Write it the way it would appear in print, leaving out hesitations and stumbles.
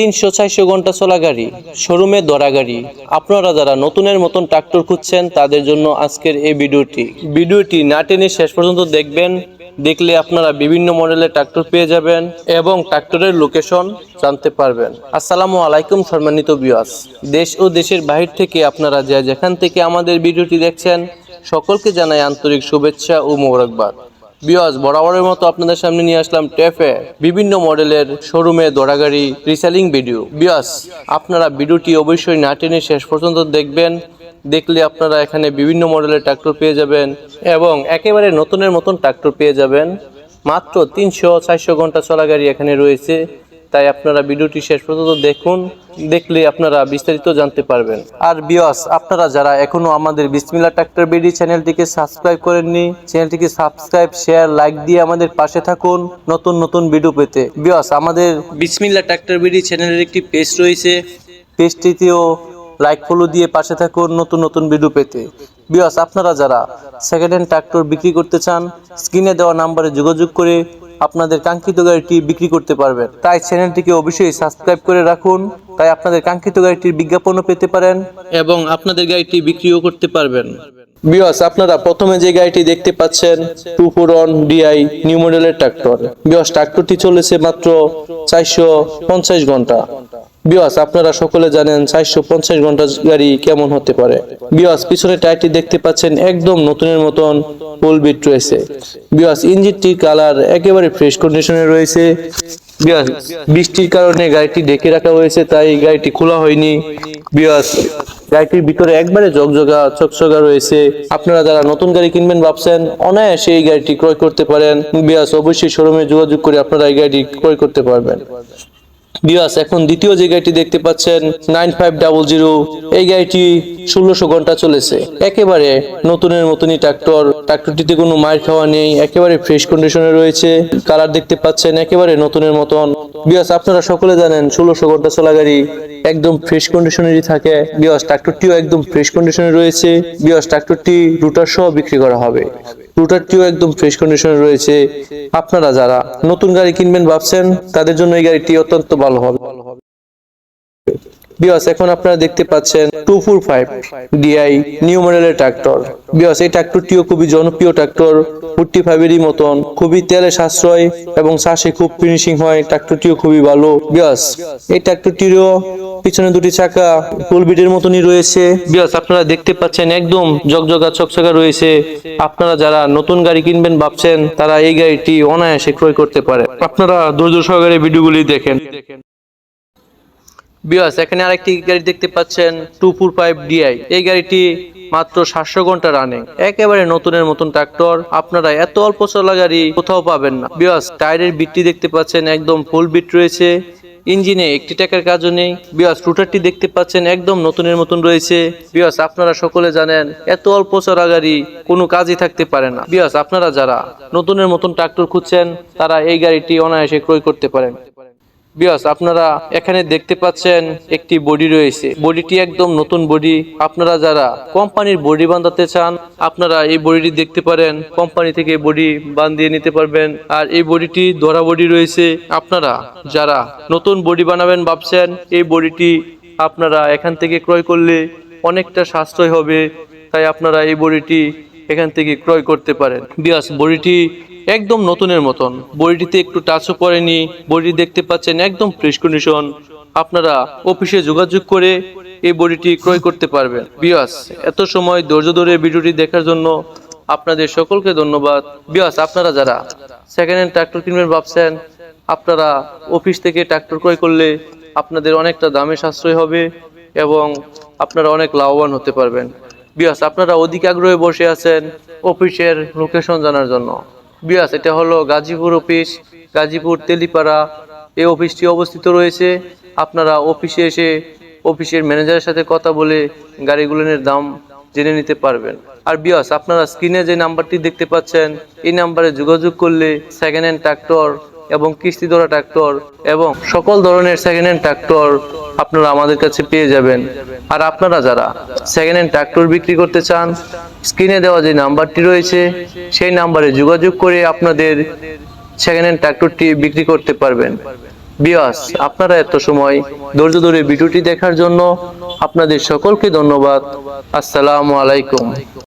300-400 ঘন্টা চলা গাড়ি, শোরুমে ধরা গাড়ি। আপনারা যারা নতুনের মতন ট্রাক্টর খুঁজছেন তাদের জন্য আজকের এই ভিডিওটি না টেনে শেষ পর্যন্ত দেখবেন। দেখলে আপনারা বিভিন্ন মডেলের ট্রাক্টর পেয়ে যাবেন এবং ট্রাক্টরের লোকেশন জানতে পারবেন। আসসালামু আলাইকুম সম্মানিত ভিউয়ার্স, দেশ ও দেশের বাহির থেকে আপনারা যেখান থেকে আমাদের ভিডিওটি দেখছেন সকলকে জানাই আন্তরিক শুভেচ্ছা ও মোবারকবাদ। ভিউয়ার্স, বরাবরের মতো আপনাদের সামনে নিয়ে আসলাম টেফে বিভিন্ন মডেলের শোরুমে ধরা গাড়ি রিসেলিং ভিডিও। ভিউয়ার্স, আপনারা ভিডিওটি অবশ্যই না টেনে শেষ পর্যন্ত দেখবেন। দেখলে আপনারা এখানে বিভিন্ন মডেলের ট্রাক্টর পেয়ে যাবেন এবং একেবারে নতুনের মতন ট্রাক্টর পেয়ে যাবেন। মাত্র 300-400 ঘন্টা চলা গাড়ি এখানে রয়েছে, তাই আপনারা ভিডিওটি শেষ পর্যন্ত দেখুন। দেখলে আপনারা বিস্তারিত জানতে পারবেন। আর ভিউয়ার্স, আপনারা যারা এখনো আমাদের বিসমিল্লাহ ট্রাক্টর বিডি চ্যানেলটিকে সাবস্ক্রাইব করেননি, চ্যানেলটিকে সাবস্ক্রাইব, শেয়ার, লাইক দিয়ে আমাদের পাশে থাকুন নতুন ভিডিও পেতে। ভিউয়ার্স, আমাদের বিসমিল্লাহ ট্রাক্টর বিডি চ্যানেলের একটি পেজ রয়েছে, পেজটিতেও লাইক ফলো দিয়ে পাশে থাকুন নতুন ভিডিও পেতে। ভিউয়ার্স, আপনারা যারা সেকেন্ড হ্যান্ড ট্রাক্টর বিক্রি করতে চান, স্ক্রিনে দেওয়া নম্বরে যোগাযোগ করে আপনাদের কাঙ্ক্ষিত গাড়িটি বিক্রি করতে পারবেন। তাই চ্যানেলটিকে অবশ্যই সাবস্ক্রাইব করে রাখুন, তাই আপনাদের কাঙ্ক্ষিত গাড়িটির বিজ্ঞাপনও পেতে পারেন এবং আপনাদের গাড়িটি বিক্রিও করতে পারবেন। ভিউয়ার্স, আপনারা প্রথমে যে গাড়িটি দেখতে পাচ্ছেন 241 DI নিউ মডেলের ট্রাক্টর। ভিউয়ার্স, ট্রাক্টরটি চলেছে মাত্র 450 ঘন্টা। ভিউয়ার্স, আপনারা সকলে জানেন 450 ঘন্টা গাড়ি কেমন হতে পারে। ভিউয়ার্স, পিছনে টায়ারটি দেখতে পাচ্ছেন একদম নতুনের মতন ফুল বিট রয়েছে। ভিউয়ার্স, ইঞ্জিনটির কালার একেবারে ফ্রেশ কন্ডিশনে রয়েছে। ভিউয়ার্স, বৃষ্টির কারণে গাড়িটি ঢেকে রাখা হয়েছে, তাই গাড়িটি খোলা হয়নি। ভিউয়ার্স, গাড়িটির ভিতরে একবারে চকচকা রয়েছে। আপনারা যারা নতুন গাড়ি কিনবেন ভাবছেন, অনায়াসে এই গাড়িটি ক্রয় করতে পারেন। ভিউয়ার্স, অবশ্যই শোরুমে যোগাযোগ করে আপনারা এই গাড়িটি ক্রয় করতে পারবেন। ভিউয়ার্স, এখন দ্বিতীয় যে গাড়িটি দেখতে পাচ্ছেন 9500, এই গাড়িটি 1600 ঘন্টা চলেছে। একেবারে নতুনের মতনই ট্রাক্টরটিতে কোনো মাইর খাওয়া নেই, একেবারে ফ্রেশ কন্ডিশনে রয়েছে। কালার দেখতে পাচ্ছেন একেবারে নতুনের মতন। ভিউয়ার্স, আপনারা সকলে জানেন 1600 ঘন্টা চলা গাড়ি একদম ফ্রেশ কন্ডিশনেরই থাকে। ভিউয়ার্স, ট্রাক্টরটিও একদম ফ্রেশ কন্ডিশনে রয়েছে। ভিউয়ার্স, ট্রাক্টরটি রুটার সহ বিক্রি করা হবে। রুটারটিও একদম ফ্রেশ কন্ডিশনে রয়েছে। আপনারা যারা নতুন গাড়ি কিনবেন ভাবছেন তাদের জন্য এই গাড়িটি অত্যন্ত ভালো হবে। ভিউয়ার্স, এখন আপনারা দেখতে পাচ্ছেন 245 DI নিউ মডেলের ট্রাক্টর। ভিউয়ার্স, এই ট্রাক্টরটিও খুবই জনপ্রিয় ট্রাক্টর, 45 এরই মতন, খুবই তেলে সাশ্রয় এবং চাষে খুব ফিনিশিং হয়। ট্রাক্টরটিও খুবই ভালো। ভিউয়ার্স, এই ট্রাক্টরটিরও পিছনে দুটি চাকা ফুল বিটের মতনই রয়েছে। ভিউয়ার্স, আপনারা দেখতে পাচ্ছেন একদম চকচকা রয়েছে। আপনারা যারা নতুন গাড়ি কিনবেন ভাবছেন তারা এই গাড়িটি অনায়াসে ক্রয় করতে পারে। আপনারা ধৈর্য সহকারে ভিডিওগুলি দেখেন। ভিউয়ার্স, এখানে আরেকটি গাড়ি দেখতে পাচ্ছেন 245 DI। এই গাড়িটি মাত্র 700 ঘন্টা রানিং, একেবারে নতুনের মতন ট্রাক্টর। আপনারা এত অল্প চলা গাড়ি কোথাও পাবেন না। ভিউয়ার্স, টায়ারের বিটটি দেখতে পাচ্ছেন একদম ফুল বিট রয়েছে। ইঞ্জিনে একটি টাকার কাজও নেই। ভিউয়ার্স, রুটারটি দেখতে পাচ্ছেন একদম নতুনের মতন রয়েছে। ভিউয়ার্স, আপনারা সকলে জানেন এত অল্প চলা গাড়ি কোনো কাজই থাকতে পারে না। ভিউয়ার্স, আপনারা যারা নতুনের মতন ট্রাক্টর খুঁজছেন তারা এই গাড়িটি অনায়াসে ক্রয় করতে পারেন। ভিউয়ার্স, আপনারা এখানে দেখতে পাচ্ছেন একটি বডি রয়েছে। বডিটি একদম নতুন বডি। আপনারা যারা কোম্পানির বডি বাঁধাতে চান আপনারা এই বডিটি দেখতে পারেন, কোম্পানি থেকে বডি বাঁধিয়ে নিতে পারবেন। আর এই বডিটি ধরা বডি রয়েছে। আপনারা যারা নতুন বডি বানাবেন ভাবছেন এই বডিটি আপনারা এখান থেকে ক্রয় করলে অনেকটা সাশ্রয় হবে, তাই আপনারা এই বডিটি এখান থেকে ক্রয় করতে পারেন। ভিউয়ার্স, বডিটি একদম নতুনের মতন, বডিটিতে একটু টাচও পড়েনি। বডি দেখতে পাচ্ছেন একদম ফ্রেশ কন্ডিশন। আপনারা অফিসে যোগাযোগ করে এই বডিটি ক্রয় করতে পারবেন। ভিউয়ার্স, এত সময় ধৈর্য ধরে ভিডিওটি দেখার জন্য আপনাদের সকলকে ধন্যবাদ। ভিউয়ার্স, আপনারা যারা সেকেন্ড হ্যান্ড ট্রাক্টর কিনবেন ভাবছেন আপনারা অফিস থেকে ট্রাক্টর ক্রয় করলে আপনাদের অনেকটা দামে সাশ্রয় হবে এবং আপনারা অনেক লাভবান হতে পারবেন। ভিউয়ার্স, আপনারা অধিক আগ্রহে বসে আছেন অফিসের লোকেশন জানার জন্য। ভিউয়ার্স, এটা হলো গাজীপুর অফিস, গাজীপুর তেলিপাড়া। এই অফিসটি অবস্থিত রয়েছে। আপনারা অফিসে এসে অফিসের ম্যানেজারের সাথে কথা বলে গাড়িগুলোর দাম জেনে নিতে পারবেন। আর ভিউয়ার্স, আপনারা স্ক্রিনে যে নাম্বারটি দেখতে পাচ্ছেন এই নাম্বারে যোগাযোগ করলে সেকেন্ড হ্যান্ড ট্রাক্টর এবং কিস্তি ধরা ট্রাক্টর এবং সকল ধরনের সেকেন্ড হ্যান্ড ট্রাক্টর আপনারা আমাদের কাছে পেয়ে যাবেন। আর আপনারা যারা সেকেন্ড হ্যান্ড ট্রাক্টর বিক্রি করতে চান স্ক্রিনে দেওয়া যে নাম্বারটি রয়েছে সেই নাম্বারে যোগাযোগ করে আপনাদের সেকেন্ড হ্যান্ড ট্রাক্টরটি বিক্রি করতে পারবেন। বিয়াস, আপনারা এত সময় ধৈর্য ধরে ভিডিওটি দেখার জন্য আপনাদের সকলকে ধন্যবাদ। আসসালামু আলাইকুম।